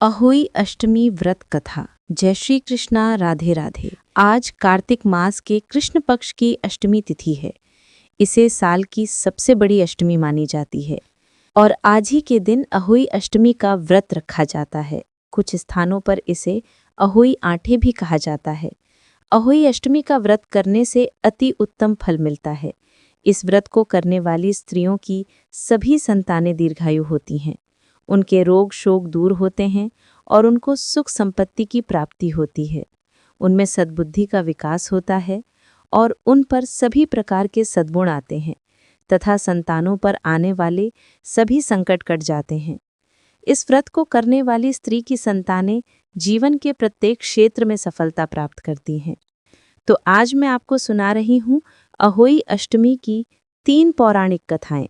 अहोई अष्टमी व्रत कथा। जय श्री कृष्णा, राधे राधे। आज कार्तिक मास के कृष्ण पक्ष की अष्टमी तिथि है। इसे साल की सबसे बड़ी अष्टमी मानी जाती है और आज ही के दिन अहोई अष्टमी का व्रत रखा जाता है। कुछ स्थानों पर इसे अहोई आठे भी कहा जाता है। अहोई अष्टमी का व्रत करने से अति उत्तम फल मिलता है। इस व्रत को करने वाली स्त्रियों की सभी संतानें दीर्घायु होती हैं। उनके रोग शोक दूर होते हैं और उनको सुख संपत्ति की प्राप्ति होती है। उनमें सद्बुद्धि का विकास होता है और उन पर सभी प्रकार के सद्गुण आते हैं तथा संतानों पर आने वाले सभी संकट कट जाते हैं। इस व्रत को करने वाली स्त्री की संतानें जीवन के प्रत्येक क्षेत्र में सफलता प्राप्त करती हैं। तो आज मैं आपको सुना रही हूँ अहोई अष्टमी की 3 पौराणिक कथाएं।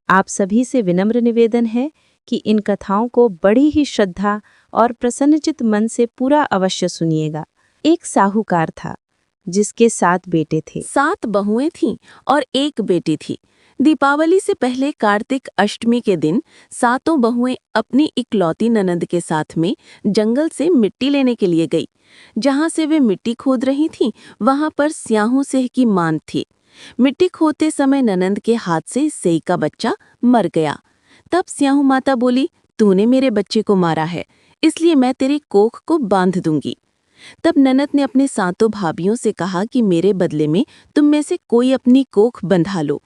आप सभी से विनम्र निवेदन है कि इन कथाओं को बड़ी ही श्रद्धा और प्रसन्नचित मन से पूरा अवश्य सुनिएगा। एक साहूकार था जिसके 7 बेटे थे। 7 बहुएं थीं और 1 बेटी थी। दीपावली से पहले कार्तिक अष्टमी के दिन 7 बहुएं अपनी इकलौती ननद के साथ में जंगल से मिट्टी लेने के लिए गई। जहां से वे मिट्टी खोद रही थीं, वहां पर स्याहू सेह की मांद थी। मिट्टी खोदते समय ननद के हाथ से सेई का बच्चा मर गया। तब स्याहू माता बोली, तूने मेरे बच्चे को मारा है, इसलिए मैं तेरी कोख को बांध दूंगी। तब ननद ने अपने 7 भाभियों से कहा कि मेरे बदले में तुम में से कोई अपनी कोख बंधा लो।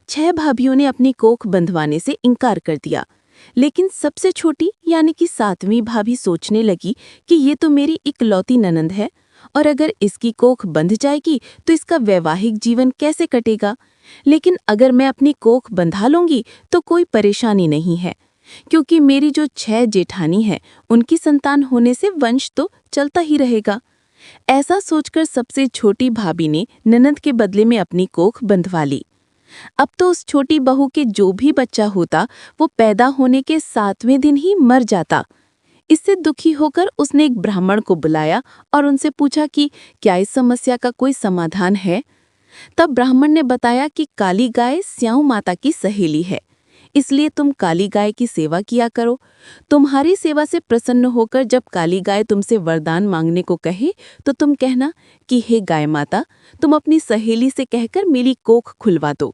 6 भाभियों ने अपनी कोख बंधवाने से इनकार कर दिया, लेकिन सबसे छोटी यानी कि 7वीं भाभी सोचने लगी कि ये तो मेरी इकलौती ननद है और अगर इसकी कोख बंध जाएगी तो इसका वैवाहिक जीवन कैसे कटेगा। लेकिन अगर मैं अपनी कोख बंधा लूंगी तो कोई परेशानी नहीं है, क्योंकि मेरी जो 6 जेठानी है उनकी संतान होने से वंश तो चलता ही रहेगा। ऐसा सोचकर सबसे छोटी भाभी ने ननद के बदले में अपनी कोख बंधवा ली। अब तो उस छोटी बहू के जो भी बच्चा होता वो पैदा होने के 7वें दिन ही मर जाता। इससे दुखी होकर उसने एक ब्राह्मण को बुलाया और उनसे पूछा कि क्या इस समस्या का कोई समाधान है। तब ब्राह्मण ने बताया कि काली गाय स्याऊ माता की सहेली है, इसलिए तुम काली गाय की सेवा किया करो। तुम्हारी सेवा से प्रसन्न होकर जब काली गाय तुमसे वरदान मांगने को कहे तो तुम कहना कि हे गाय माता, तुम अपनी सहेली से कहकर मेरी कोख खुलवा दो।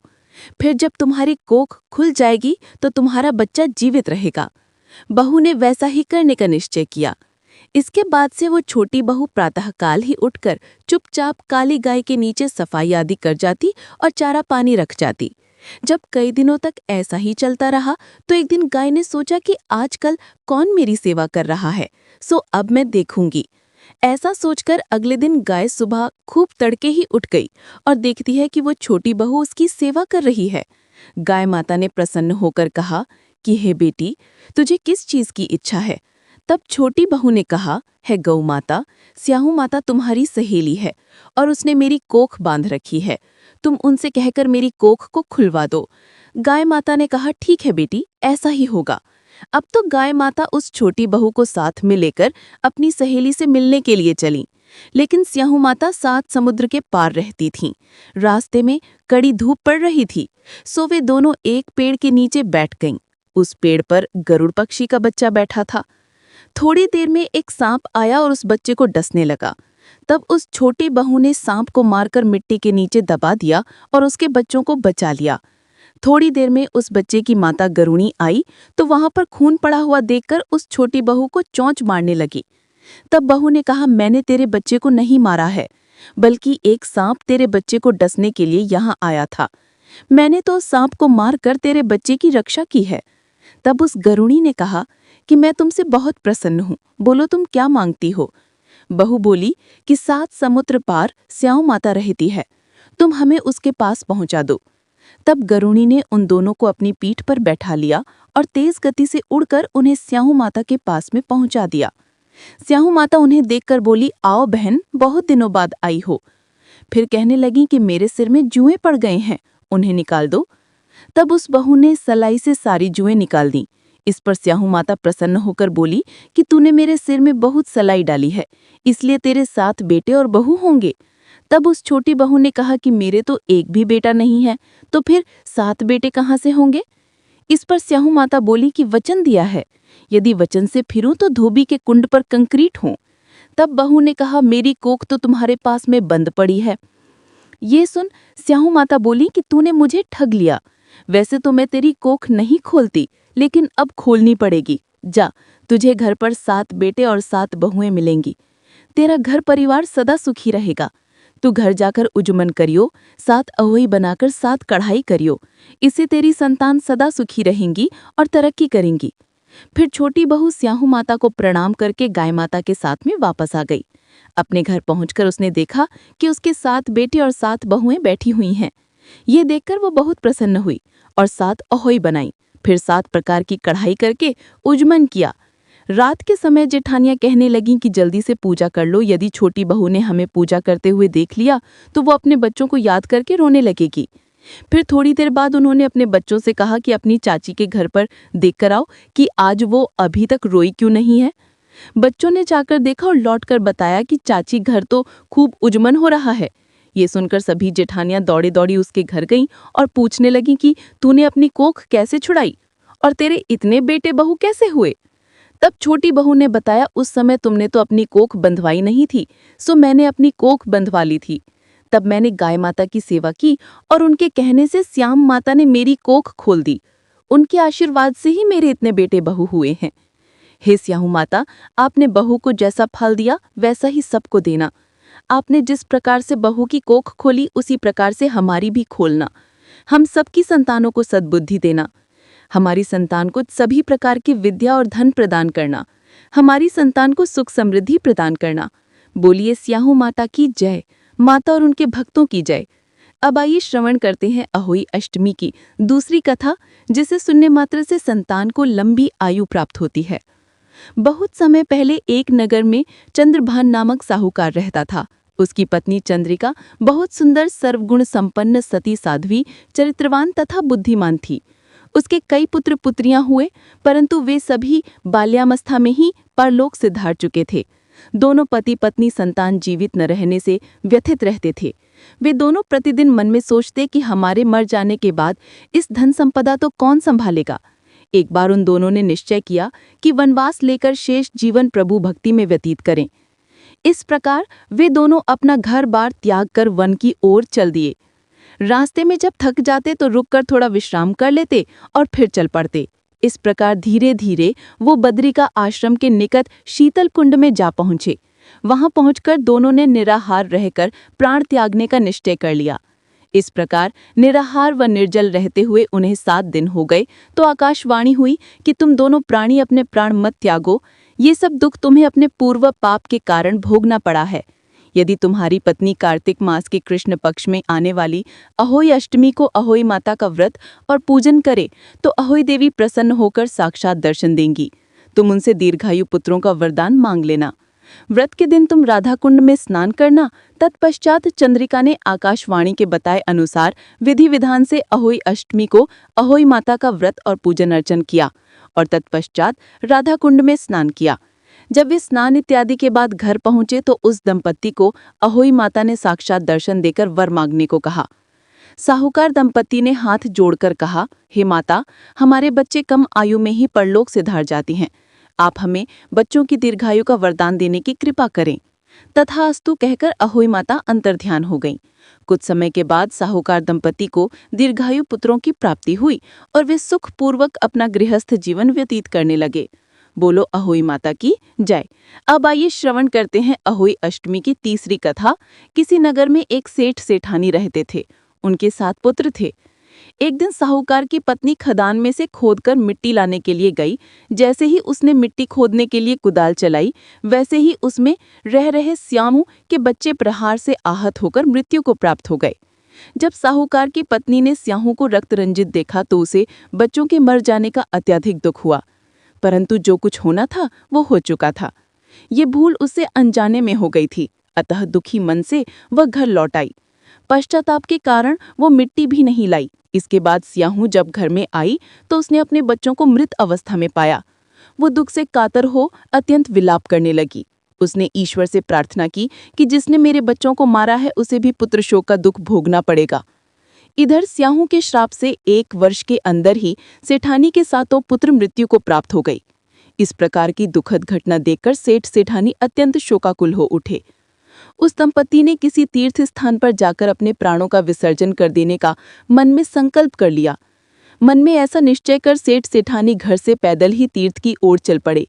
फिर जब तुम्हारी कोख खुल जाएगी तो तुम्हारा बच्चा जीवित रहेगा। बहू ने वैसा ही करने का निश्चय किया। इसके बाद से वो छोटी बहू प्रातःकाल ही उठकर चुपचाप काली गाय के नीचे सफाई आदि कर जाती और चारा पानी रख जाती। जब कई दिनों तक ऐसा ही चलता रहा तो एक दिन गाय ने सोचा कि आजकल कौन मेरी सेवा कर रहा है, सो अब मैं देखूंगी। ऐसा सोचकर अगले दिन गाय सुबह खूब तड़के ही उठ गई और देखती है कि वो छोटी बहू उसकी सेवा कर रही है। गाय माता ने प्रसन्न होकर कहा कि हे बेटी, तुझे किस चीज की इच्छा है। तब छोटी बहू ने कहा, है गौ माता, स्याहू माता तुम्हारी सहेली है और उसने मेरी कोख बांध रखी है, तुम उनसे कहकर मेरी कोख को खुलवा दो। गाय माता ने कहा, ठीक है बेटी, ऐसा ही होगा। अब तो गाय माता उस छोटी बहू को साथ में लेकर अपनी सहेली से मिलने के लिए चली, लेकिन स्याहू माता 7 समुद्र के पार रहती थीं। रास्ते में कड़ी धूप पड़ रही थी, सो वे दोनों एक पेड़ के नीचे बैठ गईं। उस पेड़ पर गरुड़ पक्षी का बच्चा बैठा था। थोड़ी देर में एक सांप आया और उस बच्चे को डसने लगा। तब उस छोटी बहू ने सांप को मारकर मिट्टी के नीचे दबा दिया और उसके बच्चों को बचा लिया। थोड़ी देर में उस बच्चे की माता गरुणी आई तो वहां पर खून पड़ा हुआ देखकर उस छोटी बहू को चोंच मारने लगी। तब बहू ने कहा, मैंने तेरे बच्चे को नहीं मारा है, बल्कि एक सांप तेरे बच्चे को डसने के लिए यहाँ आया था। मैंने तो सांप को मारकर तेरे बच्चे की रक्षा की है। तब उस गरुणी ने कहा कि मैं तुमसे बहुत प्रसन्न हूँ, बोलो तुम क्या मांगती हो। बहू बोली कि 7 समुद्र पार स्याऊ माता रहती है, तुम हमें उसके पास पहुंचा दो। तब गरुणी ने उन दोनों को अपनी पीठ पर बैठा लिया और तेज गति से उड़कर उन्हें स्याहू माता के पास में पहुंचा दिया। स्याहू माता उन्हें देखकर बोली, आओ बहन, बहुत दिनों बाद आई हो। फिर कहने लगी कि मेरे सिर में जुएं पड़ गए हैं, उन्हें निकाल दो। तब उस बहू ने सलाई से सारी जुएं निकाल दी। इस पर स्याहू माता प्रसन्न होकर बोली कि तूने मेरे सिर में बहुत सलाई डाली है, इसलिए तेरे 7 बेटे और बहू होंगे। तब उस छोटी बहू ने कहा कि मेरे तो एक भी बेटा नहीं है, तो फिर 7 बेटे कहाँ से होंगे। इस पर स्याहू माता बोली कि वचन दिया है यदि वचन से फिरूं तो धोबी के कुंड पर कंक्रीट हूं। तब बहू ने कहा, मेरी कोख तो तुम्हारे पास में बंद पड़ी है। ये सुन स्याहू माता बोली कि तूने मुझे ठग लिया। वैसे तो मैं तेरी कोख नहीं खोलती, लेकिन अब खोलनी पड़ेगी। जा, तुझे घर पर 7 बेटे और 7 बहुएं मिलेंगी। तेरा घर परिवार सदा सुखी रहेगा। तू घर जाकर उजुमन करियो, 7 अहोई बनाकर 7 कढ़ाई करियो। इससे तेरी संतान सदा सुखी रहेंगी और तरक्की करेंगी। फिर छोटी बहू स्याहू माता को प्रणाम करके गाय माता के साथ में वापस आ गई। अपने घर पहुंचकर उसने देखा कि उसके 7 बेटे और 7 बहुएं बैठी हुई हैं। ये देखकर वो बहुत प्रसन्न हुई और 7 अहोई बनाई। फिर 7 प्रकार की कढ़ाई करके उजमन किया। रात के समय जेठानियां कहने लगीं कि जल्दी से पूजा कर लो, यदि छोटी बहू ने हमें पूजा करते हुए देख लिया तो वो अपने बच्चों को याद करके रोने लगेगी। फिर थोड़ी देर बाद उन्होंने अपने बच्चों से कहा कि अपनी चाची के घर पर देख कर आओ कि आज वो अभी तक रोई क्यों नहीं है। बच्चों ने जाकर देखा और लौटकर बताया कि चाची घर तो खूब उजमन हो रहा है। ये सुनकर सभी जेठानियां दौड़ी दौड़ी उसके घर गईं और पूछने लगीं कि तूने अपनी कोख कैसे छुड़ाई और तेरे इतने बेटे बहू कैसे हुए। तब छोटी बहू ने बताया, उस समय तुमने तो अपनी कोख बंधवाई नहीं थी, सो मैंने अपनी कोख बंधवा ली थी। तब मैंने गाय माता की सेवा की और उनके कहने से श्याम माता ने मेरी कोख खोल दी। उनके आशीर्वाद से ही मेरे इतने बेटे बहू हुए हैं। हे स्याहू माता, आपने बहू को जैसा फल दिया वैसा ही सबको देना। आपने जिस प्रकार से बहू की कोख खोली उसी प्रकार से हमारी भी खोलना। हम सबकी संतानों को सद्बुद्धि देना। हमारी संतान को सभी प्रकार की विद्या और धन प्रदान करना। हमारी संतान को सुख समृद्धि प्रदान करना। बोलिए स्याहू माता की जय, माता और उनके भक्तों की जय। अब आइए श्रवण करते हैं अहोई अष्टमी की दूसरी कथा, जिसे सुनने मात्र से संतान को लंबी आयु प्राप्त होती है। बहुत समय पहले एक नगर में चंद्रभान नामक साहूकार रहता था। उसकी पत्नी चंद्रिका बहुत सुंदर, सर्वगुण संपन्न, सती, साध्वी, चरित्रवान तथा बुद्धिमान थी। उसके कई पुत्र पुत्रियां हुए, परंतु वे सभी बाल्यावस्था में ही परलोक सिधार चुके थे। दोनों पति पत्नी संतान जीवित न रहने से व्यथित रहते थे। वे दोनों प्रतिदिन मन में सोचते कि हमारे मर जाने के बाद इस धन संपदा तो कौन संभालेगा। एक बार उन दोनों ने निश्चय किया कि वनवास लेकर शेष जीवन प्रभु भक्ति में व्यतीत करें। इस प्रकार वे दोनों अपना घर बार त्याग कर वन की ओर चल दिए। रास्ते में जब थक जाते तो रुककर थोड़ा विश्राम कर लेते और फिर चल पड़ते। इस प्रकार धीरे धीरे वो बद्री का आश्रम के निकट शीतल कुंड में जा पहुंचे। वहां पहुंचकर दोनों ने निराहार रहकर प्राण त्यागने का निश्चय कर लिया। इस प्रकार निराहार व निर्जल रहते हुए उन्हें 7 दिन हो गए तो आकाशवाणी हुई कि तुम दोनों प्राणी अपने प्राण मत त्यागो। ये सब दुख तुम्हें अपने पूर्व पाप के कारण भोगना पड़ा है। यदि तुम्हारी पत्नी कार्तिक मास के कृष्ण पक्ष में आने वाली अहोई अष्टमी को अहोई माता का व्रत और पूजन करे तो अहोई देवी प्रसन्न होकर साक्षात दर्शन देंगी। तुम उनसे दीर्घायु पुत्रों का वरदान मांग लेना। व्रत के दिन तुम राधा कुंड में स्नान करना। तत्पश्चात चंद्रिका ने आकाशवाणी के बताए अनुसार विधि विधान से अहोई अष्टमी को अहोई माता का व्रत और पूजन अर्चन किया और तत्पश्चात राधा कुंड में स्नान किया। जब वे स्नान इत्यादि के बाद घर पहुंचे तो उस दंपत्ति को अहोई माता ने साक्षात दर्शन देकर वर मांगने को कहा। साहूकार दंपत्ति ने हाथ जोड़कर कहा, हे माता, हमारे बच्चे कम आयु में ही परलोक सिधार जाती हैं। आप हमें बच्चों की दीर्घायु का वरदान देने की कृपा करें। तथास्तु कहकर अहोई माता अंतर्ध्यान हो गईं। कुछ समय के बाद साहूकार दंपत्ति को दीर्घायु पुत्रों की प्राप्ति हुई और वे सुखपूर्वक अपना गृहस्थ जीवन व्यतीत करने लगे। बोलो अहोई माता की जय। अब आइए श्रवण करते हैं अहोई अष्टमी की तीसरी कथा। किसी नगर में एक सेठ सेठानी रहते थे। उनके 7 पुत्र थे। एक दिन साहूकार की पत्नी खदान में से खोदकर मिट्टी लाने के लिए गई। जैसे ही उसने मिट्टी खोदने के लिए कुदाल चलाई, वैसे ही उसमें रह रहे श्यामू के बच्चे प्रहार से आहत होकर मृत्यु को प्राप्त हो गए। जब साहूकार की पत्नी ने स्याहू को रक्त रंजित देखा तो उसे बच्चों के मर जाने का अत्यधिक दुख हुआ, परंतु जो कुछ होना था वो हो चुका था। ये भूल उससे अनजाने में हो गई थी, अतः दुखी मन से वह घर लौट आई। पश्चाताप के कारण वो मिट्टी भी नहीं लाई। इसके बाद स्याहू जब घर में आई तो उसने अपने बच्चों को मृत अवस्था में पाया। वो दुख से कातर हो अत्यंत विलाप करने लगी। उसने ईश्वर से प्रार्थना की कि जिसने मेरे बच्चों को मारा है उसे भी पुत्र शोक का दुख भोगना पड़ेगा। इधर स्याहू के श्राप से 1 वर्ष के अंदर ही सेठानी के 7 पुत्र मृत्यु को प्राप्त हो गई। इस प्रकार की दुखद घटना देखकर सेठ सेठानी अत्यंत शोकाकुल हो उठे। उस दंपति ने किसी तीर्थ स्थान पर जाकर अपने प्राणों का विसर्जन कर देने का मन में संकल्प कर लिया। मन में ऐसा निश्चय कर सेठ सेठानी घर से पैदल ही तीर्थ की ओर चल पड़े।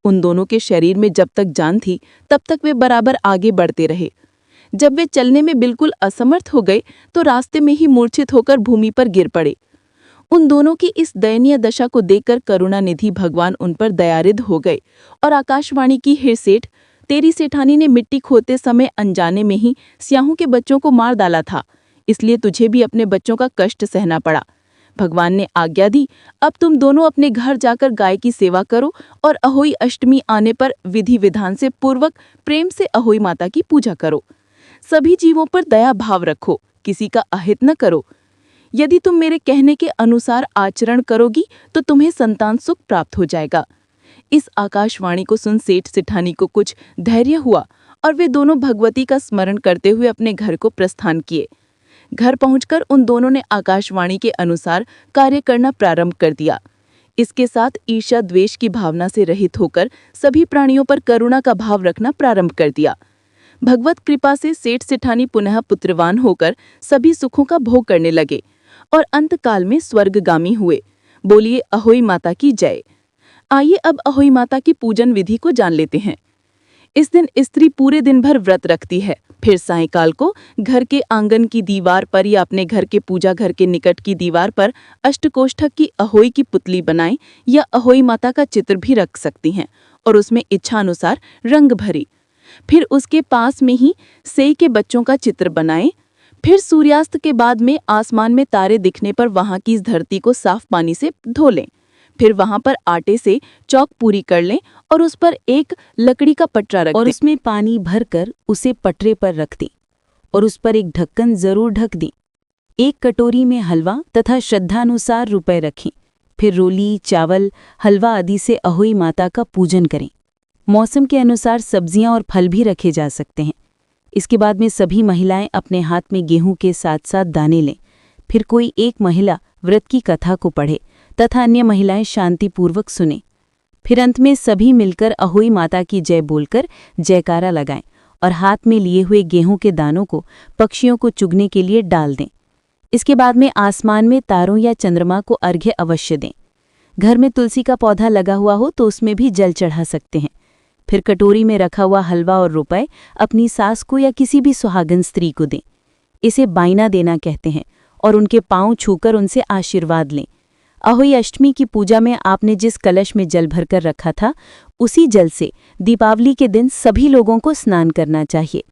उन दोनों के शरीर में जब तक जान थी तब तक वे बराबर आगे बढ़ते रहे। जब वे चलने में बिल्कुल असमर्थ हो गए तो रास्ते में ही मूर्छित होकर भूमि पर गिर पड़े। उन दोनों की इस दयनीय दशा को देखकर करुणानिधि भगवान उन पर दयारिद हो गए और आकाशवाणी की, हे सेठ, तेरी सेठानी ने मिट्टी खोदते समय अनजाने में ही स्याहों के बच्चों को मार डाला था, इसलिए तुझे भी अपने बच्चों का कष्ट सहना पड़ा। भगवान ने आज्ञा दी, अब तुम दोनों अपने घर जाकर गाय की सेवा करो और अहोई अष्टमी आने पर विधि विधान से पूर्वक प्रेम से अहोई माता की पूजा करो। सभी जीवों पर दया भाव रखो, किसी का अहित न करो। यदि तुम मेरे कहने के अनुसार आचरण करोगी तो तुम्हें संतान सुख प्राप्त हो जाएगा। इस आकाशवाणी को सुन सेठ सेठानी को कुछ धैर्य हुआ और वे दोनों भगवती का स्मरण करते हुए अपने घर को प्रस्थान किए। घर पहुंचकर उन दोनों ने आकाशवाणी के अनुसार कार्य करना प्रारंभ कर दिया। इसके साथ ईर्ष्या द्वेष की भावना से रहित होकर सभी प्राणियों पर करुणा का भाव रखना प्रारंभ कर दिया। भगवत कृपा से सेठ सेठानी पुनः पुत्रवान होकर सभी सुखों का भोग करने लगे और अंतकाल में स्वर्गगामी हुए। बोलिए अहोई माता की जय। आइए अब अहोई माता की पूजन विधि को जान लेते हैं। इस दिन स्त्री पूरे दिन भर व्रत रखती है। फिर सायंकाल को घर के आंगन की दीवार पर या अपने घर के पूजा घर के निकट की दीवार पर अष्टकोष्ठक की अहोई की पुतली बनाएं या अहोई माता का चित्र भी रख सकती हैं और उसमें इच्छा अनुसार रंग भरी। फिर उसके पास में ही सेई के बच्चों का चित्र बनाएं। फिर सूर्यास्त के बाद में आसमान में तारे दिखने पर वहां की इस धरती को साफ पानी से धो लें। फिर वहां पर आटे से चौक पूरी कर लें और उस पर एक लकड़ी का पटरा रख दें और उसमें पानी भरकर उसे पटरे पर रख दें और उस पर एक ढक्कन जरूर ढक दें। एक कटोरी में हलवा तथा श्रद्धानुसार रुपए रखें। फिर रोली, चावल, हलवा आदि से अहोई माता का पूजन करें। मौसम के अनुसार सब्जियां और फल भी रखे जा सकते हैं। इसके बाद में सभी महिलाएं अपने हाथ में गेहूं के साथ साथ दाने लें। फिर कोई एक महिला व्रत की कथा को पढ़े तथा अन्य महिलाएं शांतिपूर्वक सुनें। फिर अंत में सभी मिलकर अहोई माता की जय बोलकर जयकारा लगाएं और हाथ में लिए हुए गेहूं के दानों को पक्षियों को चुगने के लिए डाल दें। इसके बाद में आसमान में तारों या चंद्रमा को अर्घ्य अवश्य दें। घर में तुलसी का पौधा लगा हुआ हो तो उसमें भी जल चढ़ा सकते हैं। फिर कटोरी में रखा हुआ हलवा और रुपए अपनी सास को या किसी भी सुहागन स्त्री को दें। इसे बाइना देना कहते हैं और उनके पांव छूकर उनसे आशीर्वाद लें। अहोई अष्टमी की पूजा में आपने जिस कलश में जल भरकर रखा था उसी जल से दीपावली के दिन सभी लोगों को स्नान करना चाहिए।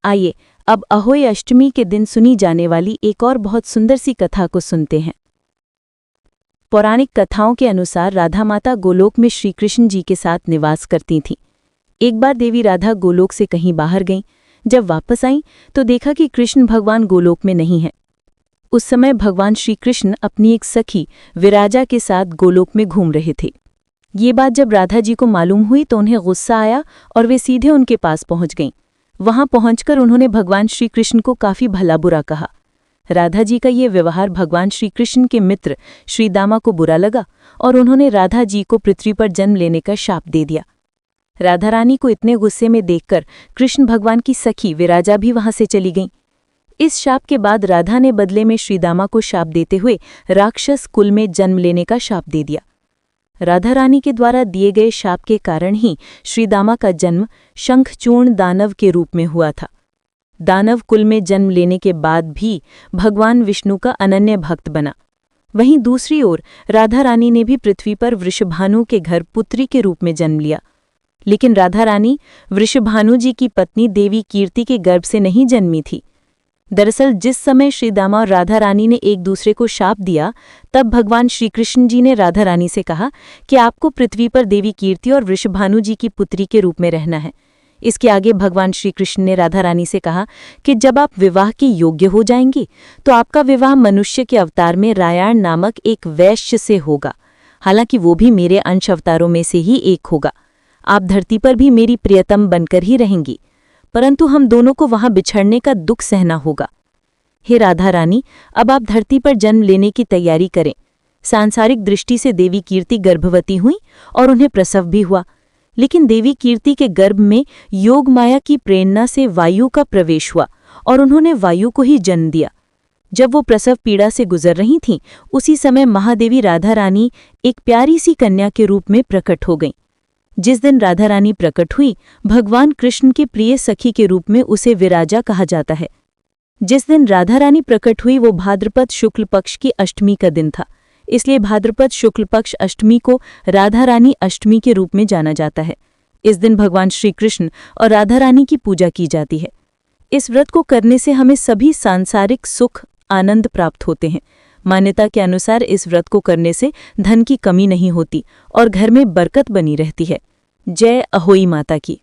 आइए अब अहोई अष्टमी के दिन सुनी जाने वाली एक और बहुत सुंदर सी कथा को सुनते हैं। पौराणिक कथाओं के अनुसार राधा माता गोलोक में श्री कृष्ण जी के साथ निवास करती थीं। एक बार देवी राधा गोलोक से कहीं बाहर गईं। जब वापस आईं तो देखा कि कृष्ण भगवान गोलोक में नहीं हैं। उस समय भगवान श्री कृष्ण अपनी एक सखी विराजा के साथ गोलोक में घूम रहे थे। ये बात जब राधा जी को मालूम हुई तो उन्हें गुस्सा आया और वे सीधे उनके पास पहुंच गईं। वहां पहुंचकर उन्होंने भगवान श्री कृष्ण को काफी भला बुरा कहा। राधा जी का ये व्यवहार भगवान श्री कृष्ण के मित्र श्री दामा को बुरा लगा और उन्होंने राधा जी को पृथ्वी पर जन्म लेने का शाप दे दिया। राधा रानी को इतने गुस्से में देखकर कृष्ण भगवान की सखी विराजा भी वहां से चली गईं। इस शाप के बाद राधा ने बदले में श्री दामा को शाप देते हुए राक्षस कुल में जन्म लेने का शाप दे दिया। राधा रानी के द्वारा दिए गए शाप के कारण ही श्री दामा का जन्म शंखचूर्ण दानव के रूप में हुआ था। दानव कुल में जन्म लेने के बाद भी भगवान विष्णु का अनन्य भक्त बना। वहीं दूसरी ओर राधा रानी ने भी पृथ्वी पर वृषभानु के घर पुत्री के रूप में जन्म लिया। लेकिन राधा रानी वृषभानु जी की पत्नी देवी कीर्ति के गर्भ से नहीं जन्मी थी। दरअसल जिस समय श्री दामा और राधा रानी ने एक दूसरे को शाप दिया तब भगवान श्री कृष्ण जी ने राधा रानी से कहा कि आपको पृथ्वी पर देवी कीर्ति और वृषभानु जी की पुत्री के रूप में रहना है। इसके आगे भगवान श्री कृष्ण ने राधा रानी से कहा कि जब आप विवाह के योग्य हो जाएंगी तो आपका विवाह मनुष्य के अवतार में रायाण नामक एक वैश्य से होगा। हालांकि वो भी मेरे अंश अवतारों में से ही एक होगा। आप धरती पर भी मेरी प्रियतम बनकर ही रहेंगी, परंतु हम दोनों को वहां बिछड़ने का दुख सहना होगा। हे राधा रानी, अब आप धरती पर जन्म लेने की तैयारी करें। सांसारिक दृष्टि से देवी कीर्ति गर्भवती हुई और उन्हें प्रसव भी हुआ। लेकिन देवी कीर्ति के गर्भ में योग माया की प्रेरणा से वायु का प्रवेश हुआ और उन्होंने वायु को ही जन्म दिया। जब वो प्रसव पीड़ा से गुजर रही थीं, उसी समय महादेवी राधा रानी एक प्यारी सी कन्या के रूप में प्रकट हो गईं। जिस दिन राधा रानी प्रकट हुई, भगवान कृष्ण के प्रिय सखी के रूप में उसे विराजा कहा जाता है। जिस दिन राधा रानी प्रकट हुई वो भाद्रपद शुक्ल पक्ष की अष्टमी का दिन था, इसलिए भाद्रपद शुक्ल पक्ष अष्टमी को राधा रानी अष्टमी के रूप में जाना जाता है। इस दिन भगवान श्री कृष्ण और राधा रानी की पूजा की जाती है। इस व्रत को करने से हमें सभी सांसारिक सुख आनंद प्राप्त होते हैं। मान्यता के अनुसार इस व्रत को करने से धन की कमी नहीं होती और घर में बरकत बनी रहती है। जय अहोई माता की।